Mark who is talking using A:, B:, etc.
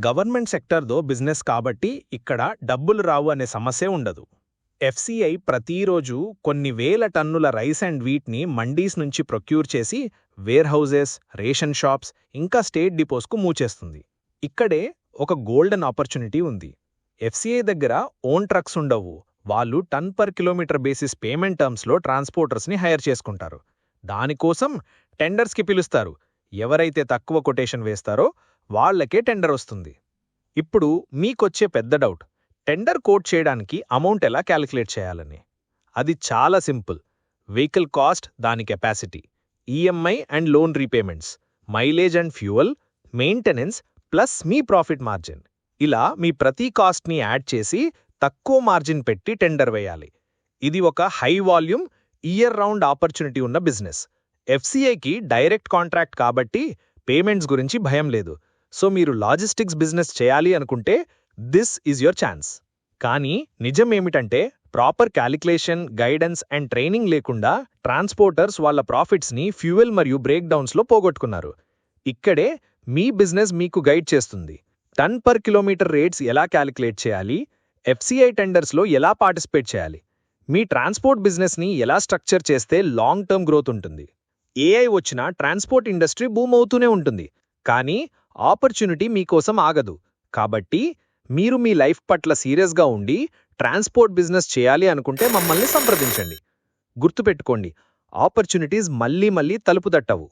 A: Government సెక్టర్దో business కాబట్టి ఇక్కడ డబ్బులు రావు అనే సమస్యే ఉండదు. ఎఫ్సిఐ ప్రతిరోజు కొన్ని వేల టన్నుల రైస్ అండ్ వీట్ని మండీస్ నుంచి ప్రొక్యూర్ చేసి వేర్ హౌజెస్, రేషన్ షాప్స్ ఇంకా స్టేట్ డిపోస్కు మూచేస్తుంది. ఇక్కడే ఒక గోల్డెన్ ఆపర్చునిటీ ఉంది. ఎఫ్సిఐ దగ్గర ఓన్ ట్రక్స్ ఉండవు. వాళ్ళు ton per kilometre basis payment టర్మ్స్లో ట్రాన్స్పోర్టర్స్ని హైర్ చేసుకుంటారు. దానికోసం టెండర్స్కి పిలుస్తారు. ఎవరైతే తక్కువ కొటేషన్ వేస్తారో వాళ్లకే టెండర్ వస్తుంది. ఇప్పుడు మీకొచ్చే పెద్ద డౌట్, టెండర్ కోట్ చేయడానికి అమౌంట్ ఎలా క్యాలిక్యులేట్ చేయాలని. అది చాలా సింపుల్. వెహికల్ కాస్ట్, దాని capacity, EMI and loan repayments, mileage and fuel, maintenance plus me profit margin, ఇలా మీ ప్రతి కాస్ట్ని యాడ్ చేసి తక్కువ మార్జిన్ పెట్టి టెండర్ వేయాలి. ఇది ఒక high volume, year round opportunity ఉన్న బిజినెస్. ఎఫ్సిఐకి డైరెక్ట్ కాంట్రాక్ట్ కాబట్టి పేమెంట్స్ గురించి భయం లేదు. సో మీరు లాజిస్టిక్స్ బిజినెస్ చేయాలి అనుకుంటే దిస్ ఈజ్ యువర్ ఛాన్స్. కానీ నిజం ఏమిటంటే proper calculation, guidance and training లేకుండా ట్రాన్స్పోర్టర్స్ వాళ్ళ ప్రాఫిట్స్ని ఫ్యూయల్ మరియు బ్రేక్ డౌన్స్లో పోగొట్టుకున్నారు. ఇక్కడే మీ బిజినెస్ మీకు గైడ్ చేస్తుంది. టన్ పర్ కిలోమీటర్ రేట్స్ ఎలా క్యాలిక్యులేట్ చేయాలి, ఎఫ్సిఐ టెండర్స్లో ఎలా పార్టిసిపేట్ చేయాలి, మీ ట్రాన్స్పోర్ట్ బిజినెస్ని ఎలా స్ట్రక్చర్ చేస్తే లాంగ్ టర్మ్ గ్రోత్ ఉంటుంది. ఏఐ వచ్చినా ట్రాన్స్పోర్ట్ ఇండస్ట్రీ బూమ్ అవుతూనే ఉంటుంది, కానీ ఆపర్చునిటీ మీకోసం ఆగదు. కాబట్టి మీరు మీ లైఫ్ పట్ల సీరియస్గా ఉండి ట్రాన్స్పోర్ట్ బిజినెస్ చేయాలి అనుకుంటే మమ్మల్ని సంప్రదించండి. గుర్తుపెట్టుకోండి, ఆపర్చునిటీస్ మళ్ళీ మళ్ళీ తలుపు తట్టవు.